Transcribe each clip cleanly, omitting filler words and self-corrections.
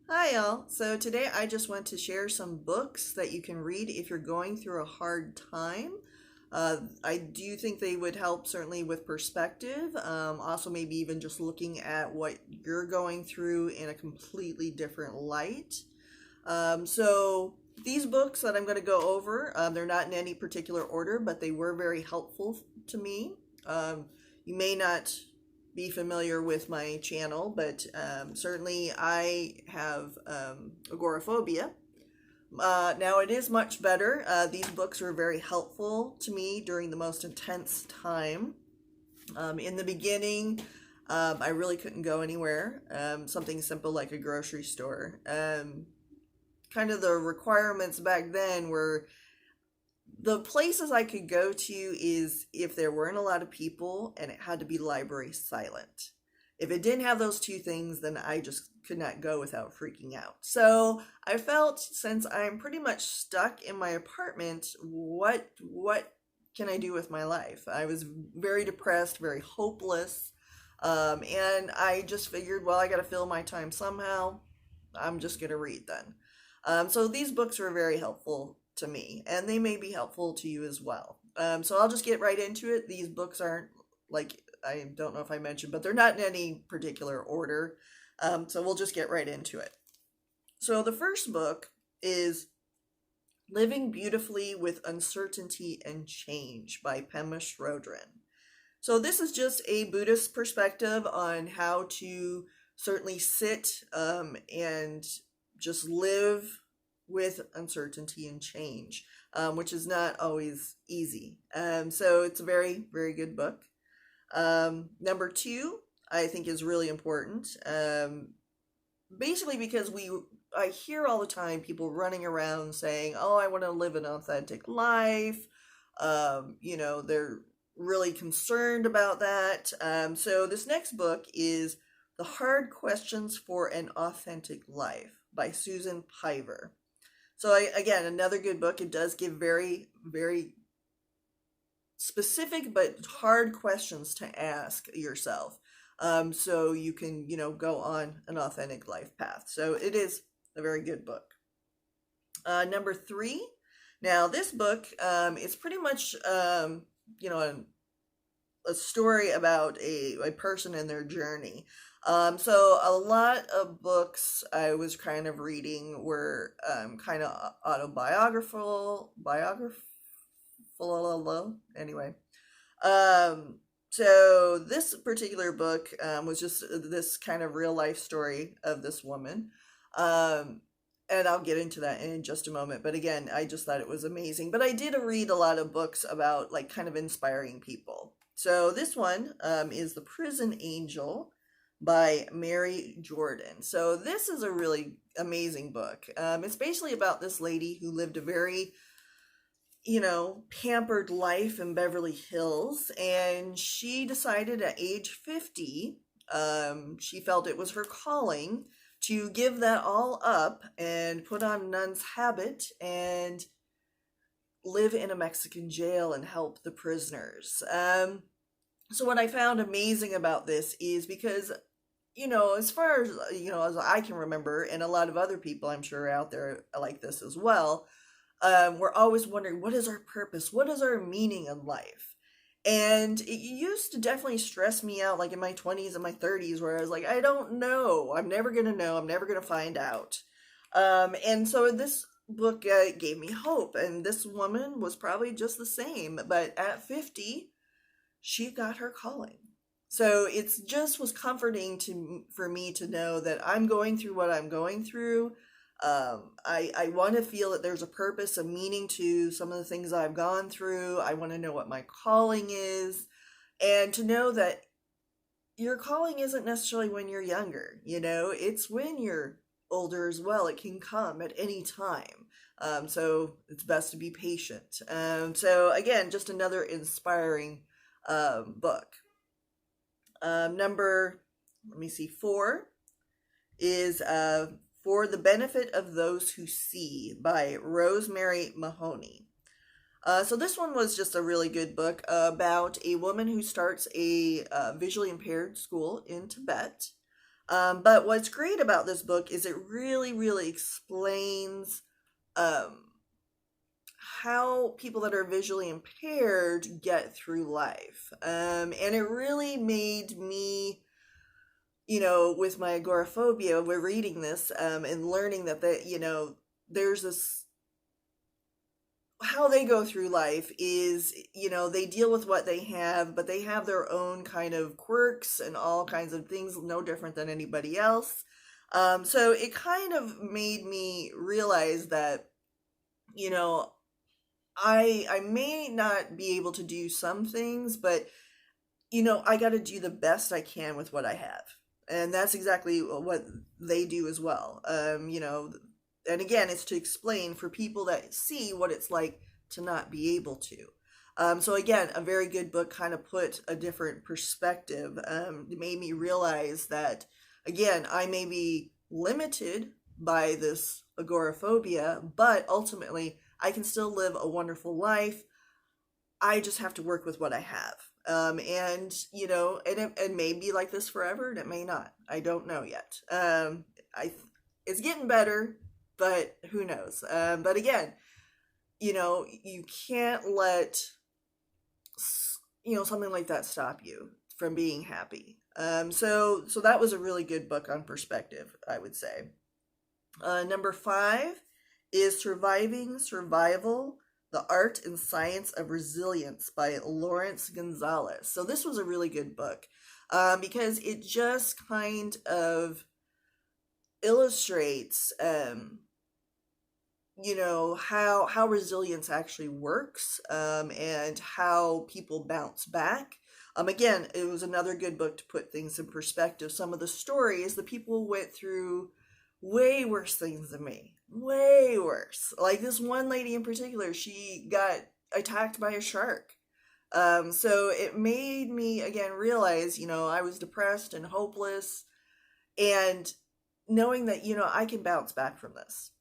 Hi, y'all. So today I just want to share some books that you can read if you're going through a hard time. I do think they would help certainly with perspective. Also, maybe even just looking at what you're going through in a completely different light. So these books that I'm going to go over, they're not in any particular order, but they were very helpful to me. You may not be familiar with my channel, but certainly I have agoraphobia. Now it is much better. These books were very helpful to me during the most intense time. In the beginning, I really couldn't go anywhere. Something simple like a grocery store. Kind of the requirements back then were the places I could go to is if there weren't a lot of people and it had to be library silent. If it didn't have those two things, then I just could not go without freaking out. So I felt since I'm pretty much stuck in my apartment, what can I do with my life? I was very depressed, very hopeless, and I just figured, well, I got to fill my time somehow. I'm just gonna read then. So these books were very helpful to me, and they may be helpful to you as well. So I'll just get right into it. These books aren't like, I don't know if I mentioned, but they're not in any particular order. So we'll just get right into it. So the first book is Living Beautifully with Uncertainty and Change by Pema Chodron. So this is just a Buddhist perspective on how to certainly sit and just live with uncertainty and change, which is not always easy. So it's a very, very good book. Number two, I think is really important. Basically because I hear all the time people running around saying, "Oh, I want to live an authentic life." They're really concerned about that. So this next book is The Hard Questions for an Authentic Life by Susan Piver. So again, another good book. It does give very, very specific but hard questions to ask yourself, so you can, go on an authentic life path. So it is a very good book. Number three. Now this book is pretty much a story about a person and their journey. So a lot of books I was kind of reading were kind of biographical. Anyway, so this particular book was just this kind of real life story of this woman. And I'll get into that in just a moment. But again, I just thought it was amazing. But I did read a lot of books about like kind of inspiring people. So this one is The Prison Angel by Mary Jordan. So this is a really amazing book. It's basically about this lady who lived a very, pampered life in Beverly Hills. And she decided at age 50, she felt it was her calling to give that all up and put on nun's habit and live in a Mexican jail and help the prisoners. So what I found amazing about this is because, as far as, as I can remember, and a lot of other people I'm sure out there like this as well, we're always wondering, what is our purpose? What is our meaning in life? And it used to definitely stress me out, like in my 20s and my 30s, where I was like, I don't know. I'm never going to know. I'm never going to find out. And so this book gave me hope. And this woman was probably just the same. But at 50, she got her calling. So it's just was comforting for me to know that I'm going through what I'm going through. I want to feel that there's a purpose, a meaning to some of the things I've gone through. I want to know what my calling is, and to know that your calling isn't necessarily when you're younger, it's when you're older as well. It can come at any time. So it's best to be patient. So again, just another inspiring book. Number, let me see, 4 is For the Benefit of Those Who See by Rosemary Mahoney. So this one was just a really good book about a woman who starts a visually impaired school in Tibet. But what's great about this book is it really, really explains um, how people that are visually impaired get through life. And it really made me, with my agoraphobia, we're reading this and learning that, there's this, how they go through life is, they deal with what they have, but they have their own kind of quirks and all kinds of things, no different than anybody else. So it kind of made me realize that, you know, I may not be able to do some things, but I got to do the best I can with what I have. And that's exactly what they do as well. And again, it's to explain for people that see what it's like to not be able to. So again, a very good book, kind of put a different perspective. It made me realize that, again, I may be limited by this agoraphobia, but ultimately I can still live a wonderful life. I just have to work with what I have. And it may be like this forever, and it may not. I don't know yet. It's getting better, but who knows? But again, you can't let something like that stop you from being happy. So that was a really good book on perspective, I would say. Number 5 is Surviving Survival: The Art and Science of Resilience by Laurence Gonzales. So this was a really good book because it just kind of illustrates how resilience actually works, and how people bounce back. Again, it was another good book to put things in perspective. Some of the stories, the people went through way worse things than me. Way worse. Like this one lady in particular, she got attacked by a shark. So it made me, again, realize, I was depressed and hopeless, and knowing that, I can bounce back from this.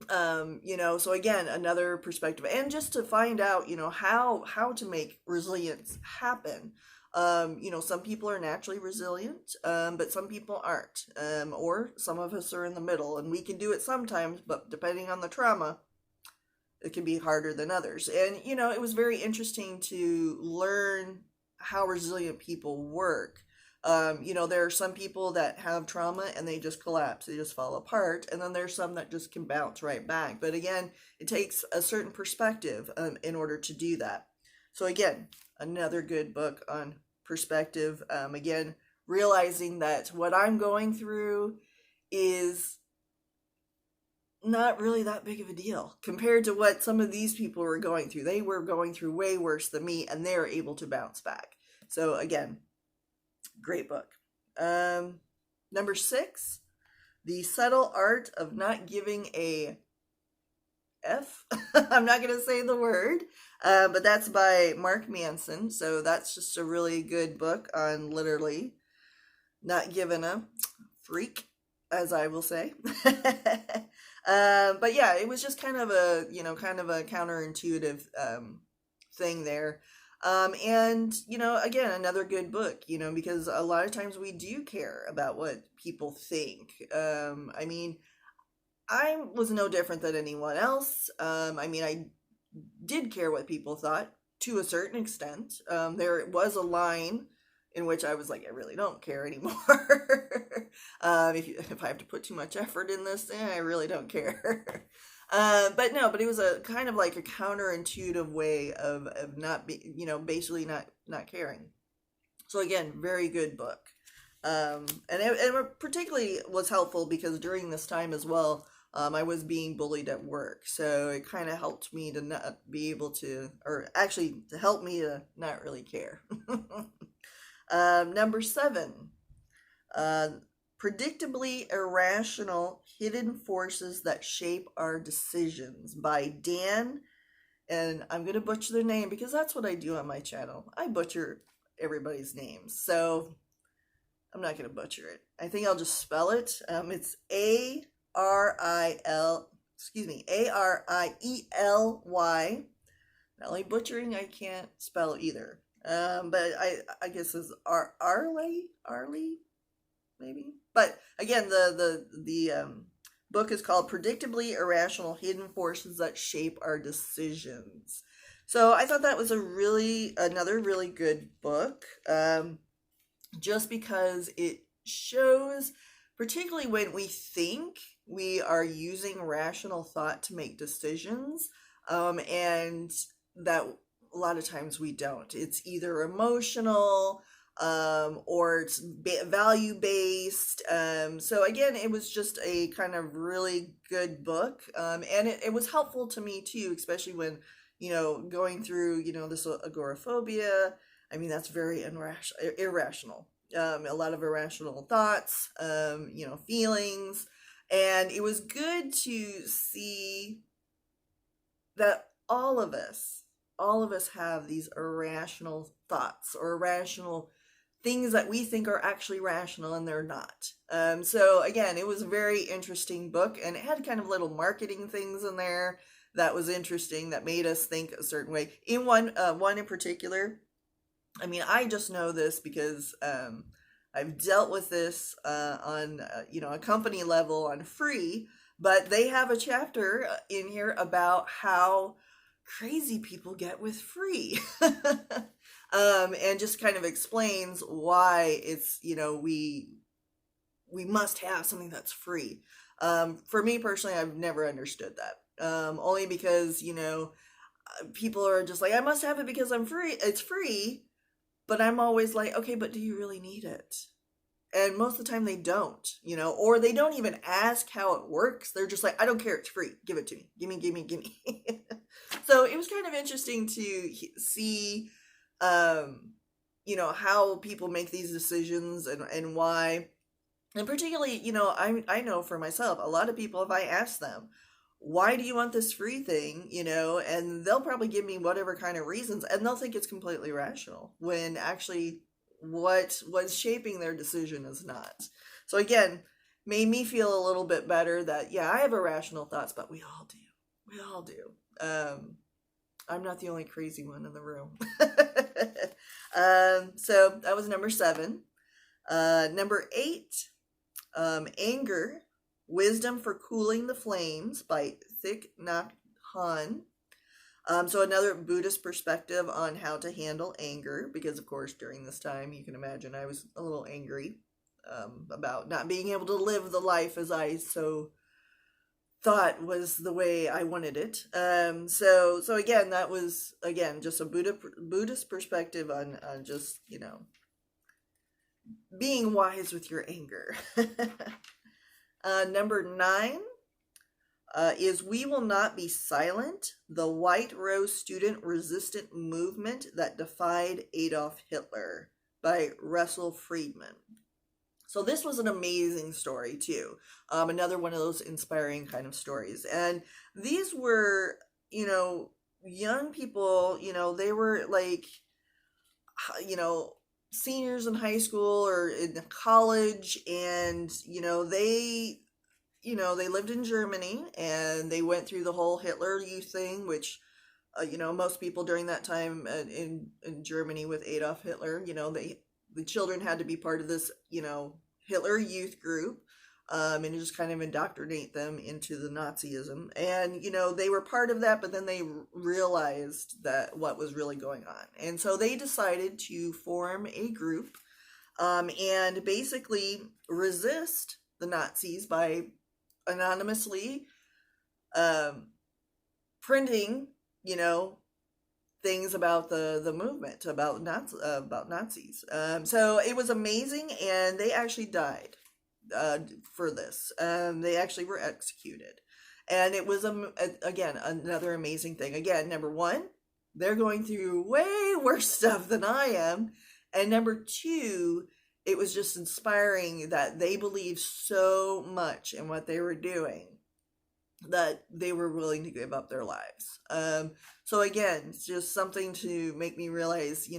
So again, another perspective, and just to find out, how to make resilience happen. Some people are naturally resilient, but some people aren't, or some of us are in the middle, and we can do it sometimes, but depending on the trauma, it can be harder than others. And, it was very interesting to learn how resilient people work. There are some people that have trauma and they just collapse, they just fall apart. And then there's some that just can bounce right back. But again, it takes a certain perspective in order to do that. So again, another good book on perspective. Again, realizing that what I'm going through is not really that big of a deal compared to what some of these people were going through. They were going through way worse than me, and they're able to bounce back. So again, great book. Number 6, The Subtle Art of Not Giving a F. I'm not going to say the word, but that's by Mark Manson. So that's just a really good book on literally not giving a freak, as I will say. But yeah, it was just kind of a counterintuitive thing there. And, again, another good book, because a lot of times we do care about what people think. I was no different than anyone else. I did care what people thought to a certain extent. There was a line in which I was like, I really don't care anymore. If I have to put too much effort in this, I really don't care. But it was a kind of like a counterintuitive way of not be, basically not caring. So again, very good book. And it particularly was helpful because during this time as well, I was being bullied at work. So it kind of helped me to not be able to, or actually to help me to not really care. Number 7, Predictably Irrational: Hidden Forces That Shape Our Decisions by Dan, and I'm going to butcher their name because that's what I do on my channel. I butcher everybody's names, so I'm not going to butcher it. I think I'll just spell it. It's Ariely. Not only butchering, I can't spell either. But I guess it's Arley? maybe. But again, the book is called Predictably Irrational Hidden Forces That Shape Our Decisions. So I thought that was another really good book, just because it shows, particularly when we think we are using rational thought to make decisions, and that a lot of times we don't. It's either emotional, or it's value based. So again, it was just a kind of really good book, and it was helpful to me too, especially when, going through, this agoraphobia. I mean, that's very irrational. A lot of irrational thoughts, feelings. And it was good to see that all of us have these irrational thoughts or irrational things that we think are actually rational and they're not. So again, it was a very interesting book, and it had kind of little marketing things in there that was interesting, that made us think a certain way. In one in particular, I mean, I just know this because I've dealt with this on a company level on free, but they have a chapter in here about how crazy people get with free. And just kind of explains why it's, we must have something that's free. For me personally, I've never understood that. Only because, people are just like, I must have it because it's free. But I'm always like, okay, but do you really need it? And most of the time they don't, or they don't even ask how it works. They're just like, I don't care, it's free. Give it to me. Gimme. So it was kind of interesting to see, how people make these decisions and why. And particularly, I know for myself, a lot of people, if I ask them, why do you want this free thing, and they'll probably give me whatever kind of reasons, and they'll think it's completely rational, when actually what was shaping their decision is not. So again, made me feel a little bit better that, yeah, I have irrational thoughts, but we all do. I'm not the only crazy one in the room. So that was number 7. Number 8, Anger, Wisdom for Cooling the Flames by Thich Nhat Hanh. So another Buddhist perspective on how to handle anger, because of course during this time, you can imagine, I was a little angry about not being able to live the life as I so thought was the way I wanted it. So again, that was just a Buddhist perspective on just, being wise with your anger. Number 9 is We Will Not Be Silent, the White Rose Student Resistant Movement That Defied Adolf Hitler by Russell Freedman. So this was an amazing story too. Another one of those inspiring kind of stories. And these were, young people, they were like, seniors in high school or in college, and they lived in Germany, and they went through the whole Hitler Youth thing, which most people during that time in Germany with Adolf Hitler, the children had to be part of this Hitler Youth group, and just kind of indoctrinate them into the Nazism. And they were part of that, but then they realized that what was really going on, and so they decided to form a group, and basically resist the Nazis by anonymously printing things about the movement, about Nazis. So it was amazing, and they actually died for this. They actually were executed, and it was again another amazing thing. Again, number 1, they're going through way worse stuff than I am, and number 2, it was just inspiring that they believed so much in what they were doing that they were willing to give up their lives. So again, it's just something to make me realize,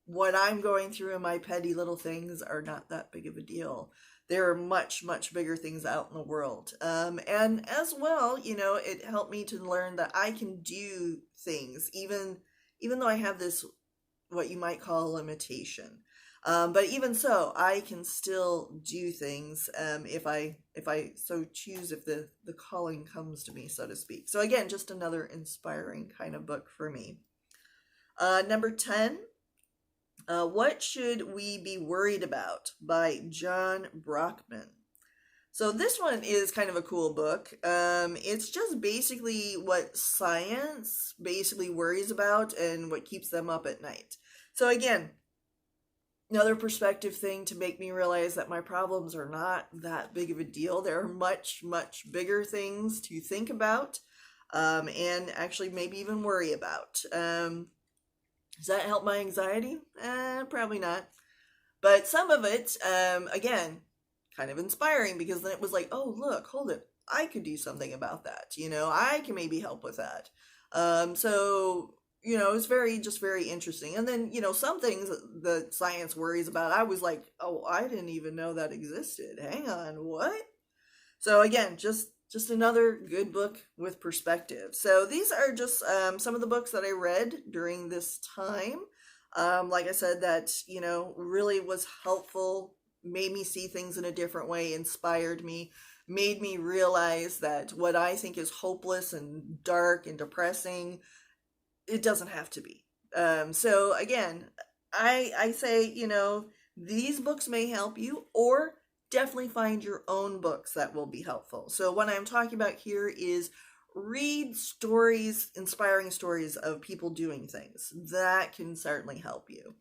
what I'm going through in my petty little things are not that big of a deal. There are much, much bigger things out in the world. And as well, it helped me to learn that I can do things, even though I have this, what you might call a limitation. But even so, I can still do things if I so choose, if the calling comes to me, so to speak. So again, just another inspiring kind of book for me. Number 10, What Should We Be Worried About by John Brockman. So this one is kind of a cool book. It's just basically what science basically worries about and what keeps them up at night. So again, another perspective thing to make me realize that my problems are not that big of a deal. There are much, much bigger things to think about, and actually maybe even worry about. Does that help my anxiety? Probably not. But some of it, again, kind of inspiring, because then it was like, oh, look, hold it. I could do something about that. I can maybe help with that. So, it's very interesting. And then, some things that science worries about, I was like, oh, I didn't even know that existed. Hang on, what? So again, just another good book with perspective. So these are just some of the books that I read during this time. Like I said, that, really was helpful, made me see things in a different way, inspired me, made me realize that what I think is hopeless and dark and depressing, it doesn't have to be. So again, I say, these books may help you, or definitely find your own books that will be helpful. So what I'm talking about here is read stories, inspiring stories of people doing things. That can certainly help you.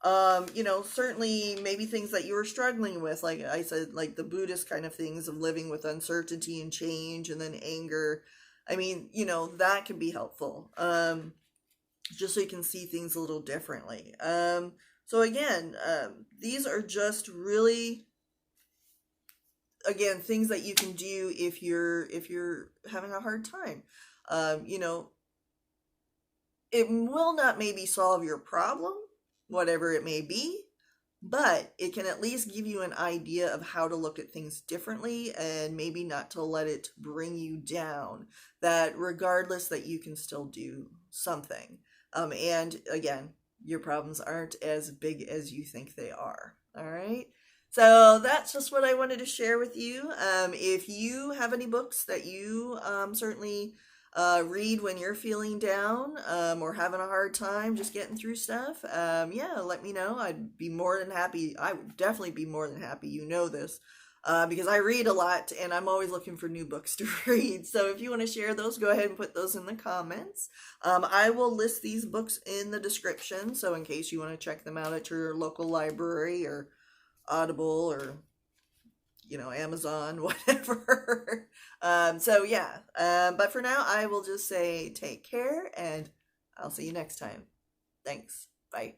Certainly maybe things that you were struggling with, like I said, like the Buddhist kind of things of living with uncertainty and change, and then anger. I mean, that can be helpful. Just so you can see things a little differently. So again, these are just really, again, things that you can do if you're having a hard time. It will not maybe solve your problem, whatever it may be, but it can at least give you an idea of how to look at things differently, and maybe not to let it bring you down, that regardless, that you can still do something. And again, your problems aren't as big as you think they are. All right. So that's just what I wanted to share with you. If you have any books that you certainly read when you're feeling down, or having a hard time just getting through stuff, yeah, let me know. I'd be more than happy. I would definitely be more than happy. This. Because I read a lot and I'm always looking for new books to read. So if you want to share those, go ahead and put those in the comments. I will list these books in the description, so in case you want to check them out at your local library or Audible or, Amazon, whatever. So yeah, but for now, I will just say take care, and I'll see you next time. Thanks. Bye.